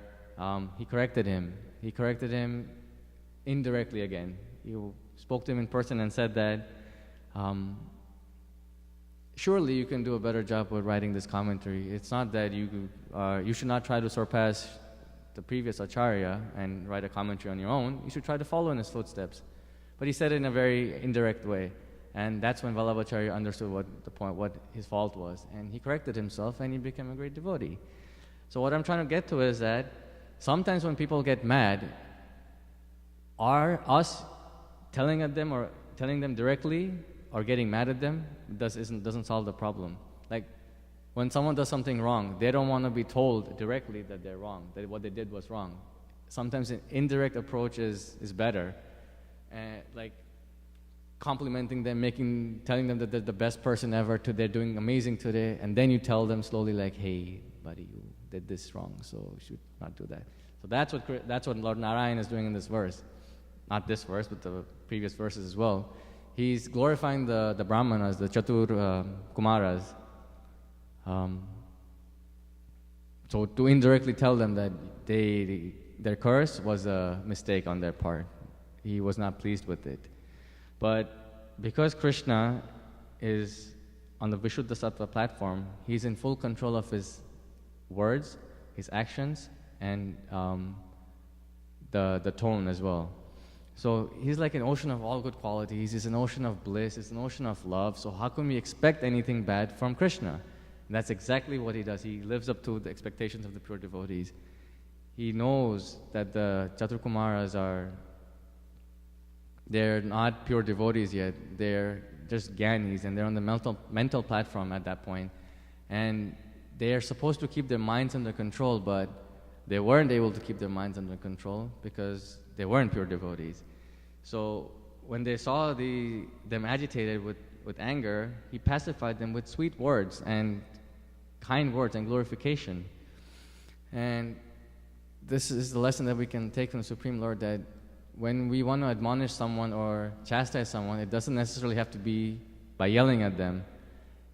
he corrected him. He corrected him indirectly again. He spoke to him in person and said that, surely you can do a better job with writing this commentary. It's not that you should not try to surpass the previous acharya and write a commentary on your own. You should try to follow in his footsteps. But he said it in a very indirect way. And that's when Vallabhacharya understood what his fault was. And he corrected himself and he became a great devotee. So what I'm trying to get to is that sometimes when people get mad, are us telling them directly or getting mad at them doesn't solve the problem. Like when someone does something wrong, they don't want to be told directly that they're wrong, that what they did was wrong. Sometimes an indirect approach is better. Like complimenting them, telling them that they're the best person ever, they're doing amazing today, and then you tell them slowly like, hey, buddy, you did this wrong, so you should not do that. So that's what Lord Narayan is doing in this verse. Not this verse, but the previous verses as well. He's glorifying the Brahmanas, the Chatur Kumaras. So to indirectly tell them that their curse was a mistake on their part. He was not pleased with it. But because Krishna is on the Vishuddha Sattva platform, he's in full control of his words, his actions, and the tone as well. So he's like an ocean of all good qualities. He's an ocean of bliss. He's an ocean of love. So how can we expect anything bad from Krishna? And that's exactly what he does. He lives up to the expectations of the pure devotees. He knows that the Chaturkumaras they're not pure devotees yet. They're just gyanis, and they're on the mental platform at that point. And they are supposed to keep their minds under control, but they weren't able to keep their minds under control because they weren't pure devotees. So when they saw them agitated with anger, he pacified them with sweet words and kind words and glorification. And this is the lesson that we can take from the Supreme Lord, that when we want to admonish someone or chastise someone, it doesn't necessarily have to be by yelling at them.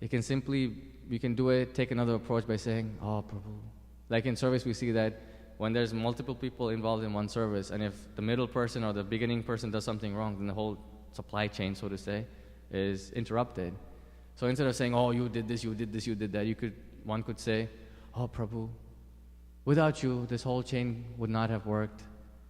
We can do it, take another approach by saying, oh, Prabhu. Like in service, we see that when there's multiple people involved in one service, and if the middle person or the beginning person does something wrong, then the whole supply chain, so to say, is interrupted. So instead of saying, oh, you did this, you did this, you did that, one could say, oh, Prabhu, without you, this whole chain would not have worked.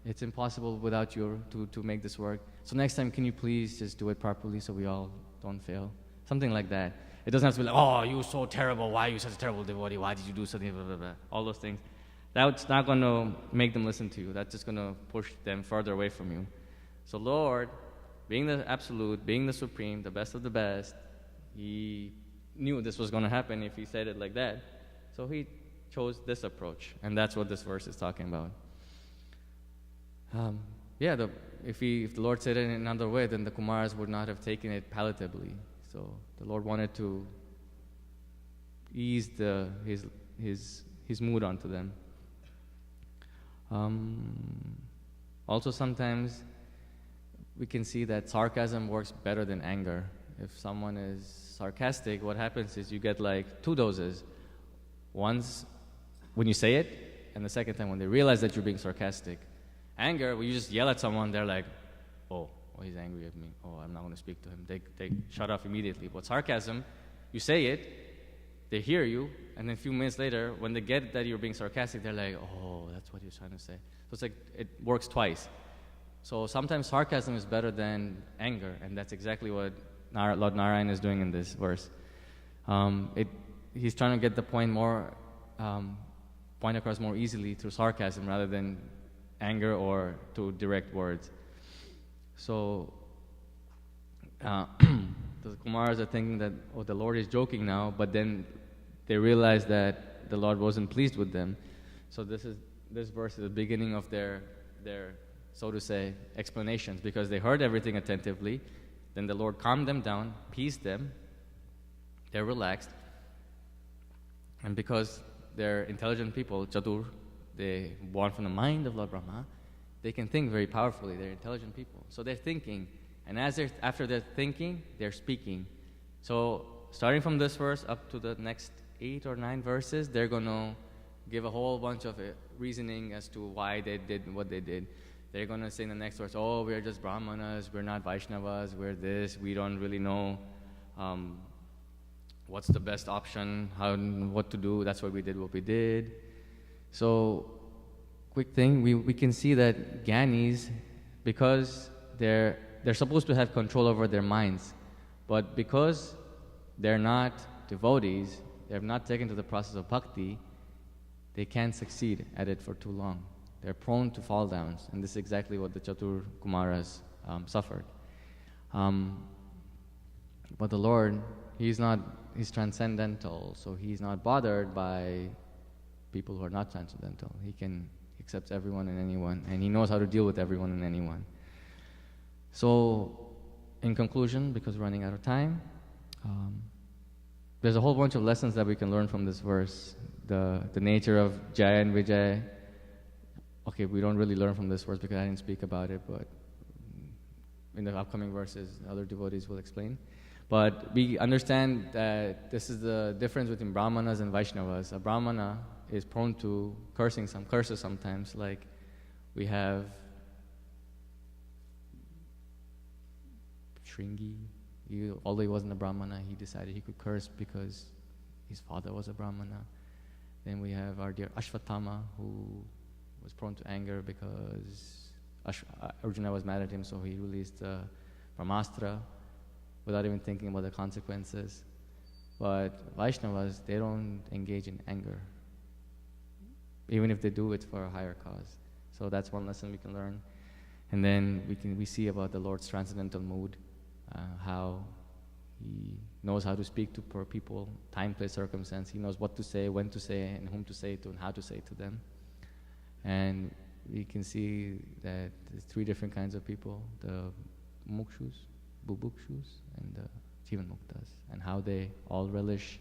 It's impossible without you to make this work. So next time, can you please just do it properly so we all don't fail? Something like that. It doesn't have to be like, oh, you're so terrible. Why are you such a terrible devotee? Why did you do something? Blah, blah, blah. All those things. That's not going to make them listen to you. That's just going to push them further away from you. So Lord, being the absolute, being the supreme, the best of the best, he knew this was going to happen if he said it like that. So he chose this approach. And that's what this verse is talking about. If the Lord said it in another way, then the Kumaras would not have taken it palatably. So the Lord wanted to ease his mood onto them. Also, sometimes we can see that sarcasm works better than anger. If someone is sarcastic, what happens is you get like two doses. Once when you say it, and the second time when they realize that you're being sarcastic. Anger, when you just yell at someone, they're like, oh, he's angry at me. Oh, I'm not going to speak to him. They shut off immediately. But sarcasm, you say it, they hear you, and then a few minutes later, when they get that you're being sarcastic, they're like, oh, that's what you're trying to say. So it's like it works twice. So sometimes sarcasm is better than anger, and that's exactly what Lord Narayan is doing in this verse. He's trying to get the point across more easily through sarcasm rather than anger or to direct words. So the Kumaras are thinking that, oh, the Lord is joking now, but then they realize that the Lord wasn't pleased with them. So this verse is the beginning of their so to say, explanations, because they heard everything attentively. Then the Lord calmed them down, peaced them, they're relaxed, and because they're intelligent people, Chatur, they born from the mind of Lord Brahma, they can think very powerfully. They're intelligent people. So they're thinking, and after they're thinking, they're speaking. So starting from this verse up to the next 8 or 9 verses, they're going to give a whole bunch of reasoning as to why they did what they did. They're going to say in the next verse, oh, we're just Brahmanas, we're not Vaishnavas, we're this, we don't really know what's the best option, what to do, that's why we did what we did. So, quick thing, we can see that Gyanis, because they're supposed to have control over their minds, but because they're not devotees, they have not taken to the process of bhakti, they can't succeed at it for too long. They're prone to fall downs, and this is exactly what the Chatur Kumaras suffered. But the Lord, He's transcendental, so He's not bothered by people who are not transcendental. He accepts everyone and anyone, and He knows how to deal with everyone and anyone. So in conclusion, because we're running out of time, there's a whole bunch of lessons that we can learn from this verse. The nature of Jaya and Vijay. Okay, we don't really learn from this verse because I didn't speak about it, but in the upcoming verses, other devotees will explain. But we understand that this is the difference between Brahmanas and Vaishnavas. A Brahmana is prone to curses sometimes, like we have Shringi. Although he wasn't a Brahmana, he decided he could curse because his father was a Brahmana. Then we have our dear Ashvatthama, who was prone to anger because Arjuna was mad at him, so he released Brahmastra without even thinking about the consequences. But Vaishnavas, they don't engage in anger. Even if they do, it's for a higher cause. So that's one lesson we can learn. And then we see about the Lord's transcendental mood, how he knows how to speak to poor people, time, place, circumstance. He knows what to say, when to say, and whom to say it to, and how to say it to them. And we can see that there's three different kinds of people: the mukshus, bubukshus, and the jivan muktas, and how they all relish,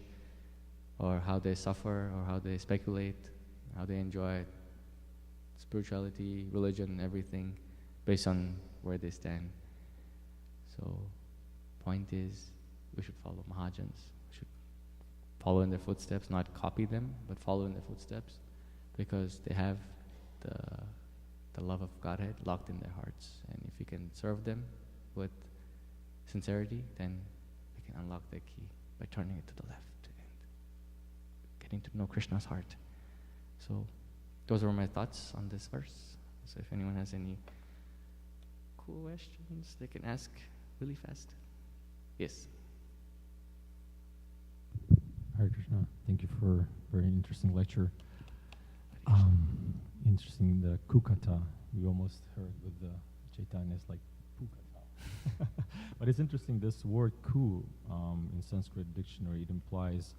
or how they suffer, or how they speculate, how they enjoy spirituality, religion, everything, based on where they stand. So, point is, we should follow Mahajans. We should follow in their footsteps, not copy them, but follow in their footsteps, because they have the love of Godhead locked in their hearts. And if we can serve them with sincerity, then we can unlock their key by turning it to the left and getting to know Krishna's heart. So, those were my thoughts on this verse. So if anyone has any questions, they can ask really fast. Yes. Hare Krishna. Thank you for a very interesting lecture. Interesting, the kukata. We almost heard with the Chaitanya, it's like pukata. But it's interesting, this word ku, in Sanskrit dictionary, it implies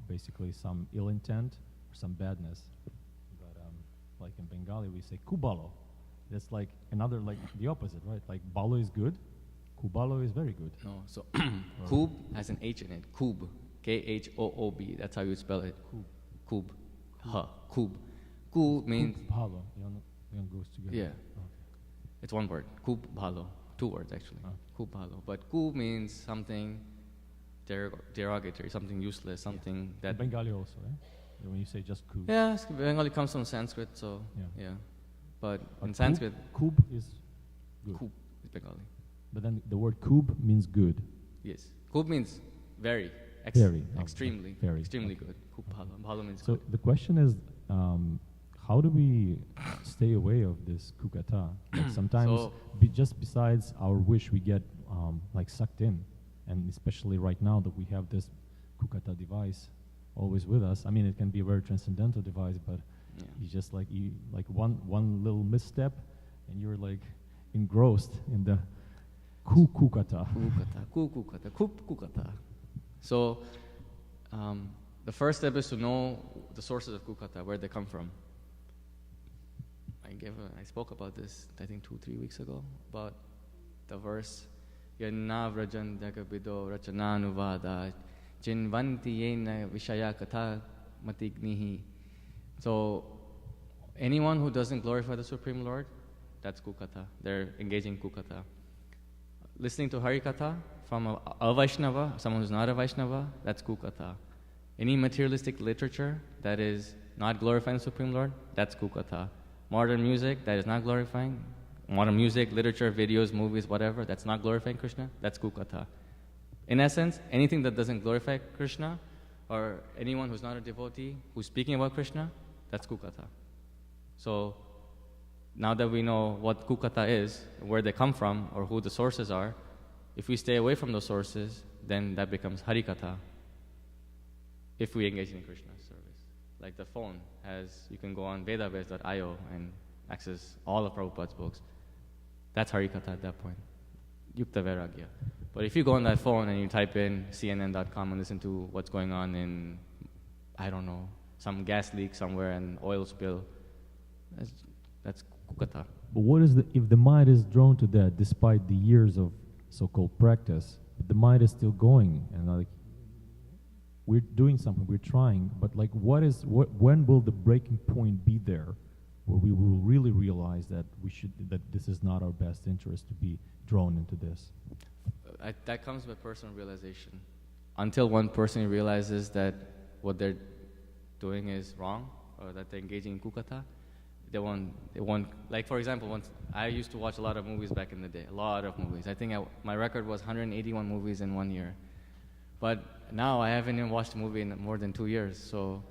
basically some ill intent or some badness. But like in Bengali, we say kubalo. That's like another, like the opposite, right? Like balo is good, kubalo is very good. No, so kub has an H in it. Kub, Khoob. That's how you spell it. Kub. Kub. Ku means. Bhalo. Goes together. Yeah. Okay. It's one word. Kub bhalo. Two words actually. Kub bhalo. But ku means something derogatory, something useless, something that. In Bengali also, right? When you say just ku. Yeah, Bengali comes from Sanskrit, so yeah. But in Sanskrit, kub is good. Kub is Bengali. But then the word kub means good. Yes. Kub means very. Extremely. Very. Extremely good. Kub bhalo. Bhalo means so good. The question is, how do we stay away of this kukata? Like sometimes, just besides our wish, we get like sucked in, and especially right now that we have this kukata device always with us. I mean, it can be a very transcendental device, but you just like one little misstep, and you're like engrossed in the kukata. Kukata. So, the first step is to know the sources of kukata, where they come from. I spoke about this, I think 2-3 weeks ago, about the verse, Yanna vrajan jagabido rachananuvada jinvanti yena vishaya katha matignihi. So, anyone who doesn't glorify the Supreme Lord, that's kukata. They're engaging in kukata. Listening to Harikatha from a Vaishnava, someone who's not a Vaishnava, that's kukata. Any materialistic literature that is not glorifying the Supreme Lord, that's kukata. Modern music that is not glorifying, modern music, literature, videos, movies, whatever, that's not glorifying Krishna, that's kukata. In essence, anything that doesn't glorify Krishna, or anyone who's not a devotee, who's speaking about Krishna, that's kukata. So, now that we know what kukata is, where they come from, or who the sources are, if we stay away from those sources, then that becomes harikatha. If we engage in Krishna's service. Like the phone you can go on vedabase.io and access all of Prabhupada's books. That's harikatha at that point. Yukta vairagya. But if you go on that phone and you type in CNN.com and listen to what's going on in, I don't know, some gas leak somewhere and oil spill, that's kukata. But what is if the mind is drawn to that despite the years of so-called practice, but the mind is still going, and like we're doing something, we're trying, but like when will the breaking point be there, where we will really realize that that this is not our best interest to be drawn into this? That comes with personal realization. Until one person realizes that what they're doing is wrong, or that they're engaging in kṛtaḥ, they won't, like for example, once I used to watch a lot of movies back in the day, a lot of movies. I think my record was 181 movies in 1 year. But now I haven't even watched a movie in more than 2 years, so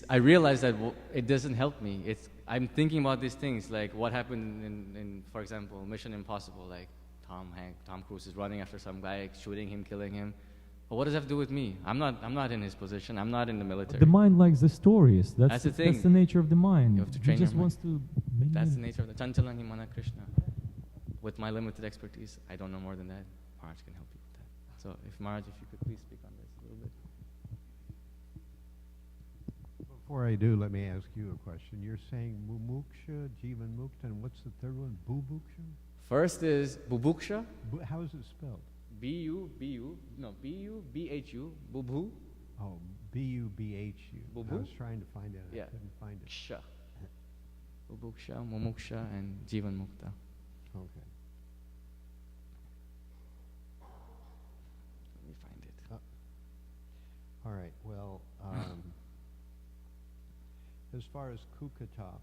I realize that it doesn't help me. I'm thinking about these things, like what happened in for example, Mission Impossible, like Tom Cruise is running after some guy, shooting him, killing him. But what does that have to do with me? I'm not in his position. I'm not in the military. The mind likes the stories. That's the thing. That's the nature of the mind. You have to train just your wants mind. to. That's the nature of the Chanchalang Himana Krishna. With my limited expertise, I don't know more than that. Maharaj can help you with that. So, if Maharaj, if you could please speak on this a little bit. Before I do, let me ask you a question. You're saying mumuksha, jivan mukta, and what's the third one? Bubuksha? First is bubuksha. How is it spelled? B-U-B-H-U, bubhu. Oh, B-U-B-H-U. Bubu? I was trying to find it. Yeah. I couldn't find it. Ksha. Bubuksha, mumuksha, and jivan mukta. Okay. Let me find it. All right. Well, as far as kṛtaḥ,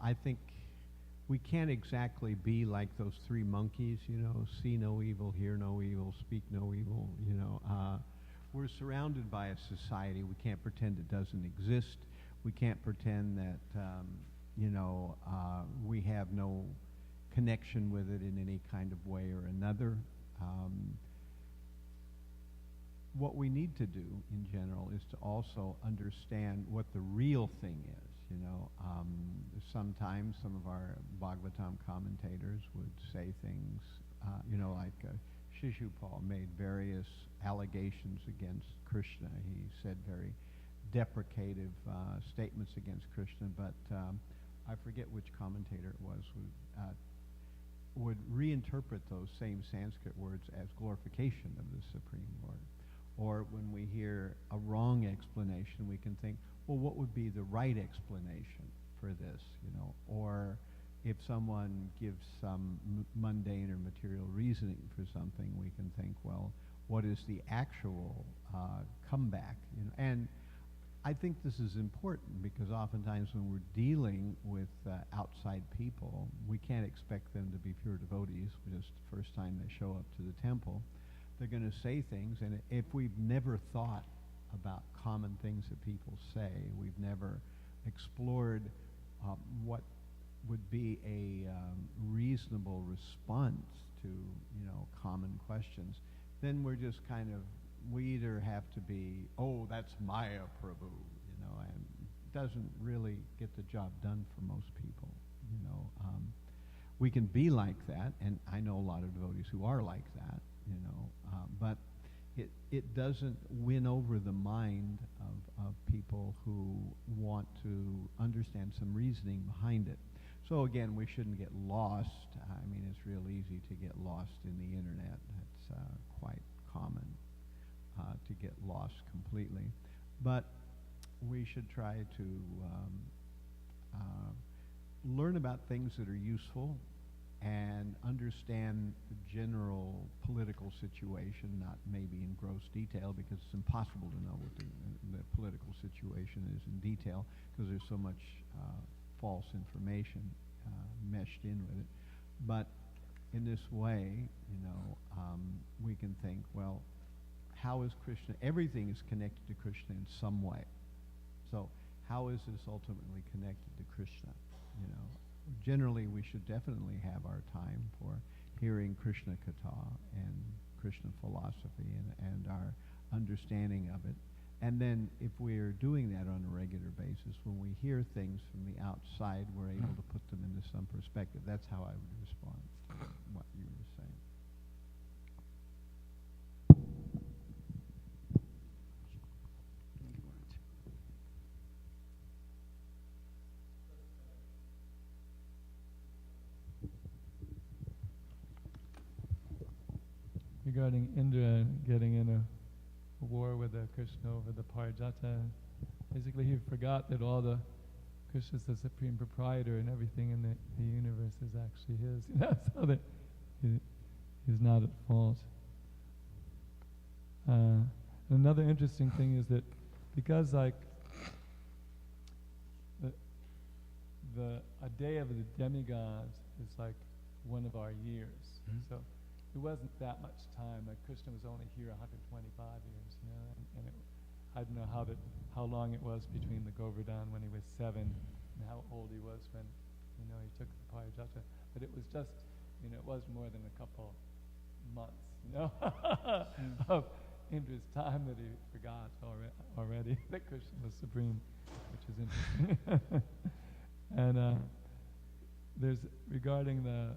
I think we can't exactly be like those three monkeys, see no evil, hear no evil, speak no evil, We're surrounded by a society. We can't pretend it doesn't exist. We can't pretend that, we have no connection with it in any kind of way or another. What we need to do in general is to also understand what the real thing is. Sometimes some of our Bhagavatam commentators would say things, like Shishupal made various allegations against Krishna. He said very deprecative statements against Krishna, but I forget which commentator it was, would reinterpret those same Sanskrit words as glorification of the Supreme Lord. Or when we hear a wrong explanation, we can think, well, what would be the right explanation for this, Or if someone gives some mundane or material reasoning for something, we can think, well, what is the actual comeback? And I think this is important because oftentimes when we're dealing with outside people, we can't expect them to be pure devotees just the first time they show up to the temple. They're going to say things, and if we've never thought about common things that people say, we've never explored what would be a reasonable response to common questions, then we're just we either have to be, oh, that's Maya Prabhu, and it doesn't really get the job done for most people. We can be like that, and I know a lot of devotees who are like that, but it doesn't win over the mind of people who want to understand some reasoning behind it. So again, we shouldn't get lost. I mean, it's real easy to get lost in the internet. It's quite common to get lost completely. But we should try to learn about things that are useful and understand the general political situation, not maybe in gross detail, because it's impossible to know what the political situation is in detail, because there's so much false information meshed in with it. But in this way, we can think, well, how is Krishna? Everything is connected to Krishna in some way. So how is this ultimately connected to Krishna? Generally, we should definitely have our time for hearing Krishna kṛtaḥ and Krishna philosophy and our understanding of it. And then if we're doing that on a regular basis, when we hear things from the outside, we're able to put them into some perspective. That's how I would respond to what you were saying. regarding Indra getting in a war with Krishna over the Parijata. Basically, he forgot that all the Krishna is the supreme proprietor and everything in the universe is actually his. So that he's not at fault. Another interesting thing is that because like a day of the demigods is like one of our years. So it wasn't that much time. Like Krishna was only here 125 years, and I don't know how long it was between the Govardhan when he was 7 and how old he was when he took the Parijata. But it was just it was more than a couple months, of Indra's time that he forgot already that Krishna was supreme, which is interesting. And there's regarding the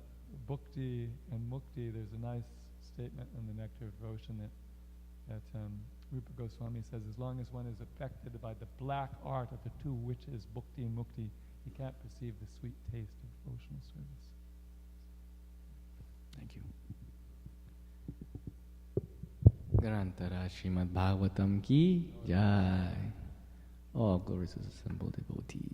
bhukti and mukti, there's a nice statement in the Nectar of Devotion that Rupa Goswami says, as long as one is affected by the black art of the two witches, bhukti and mukti, he can't perceive the sweet taste of devotional service. Thank you. Grantara Srimad Bhagavatam ki jai. All glories to the assembled devotees.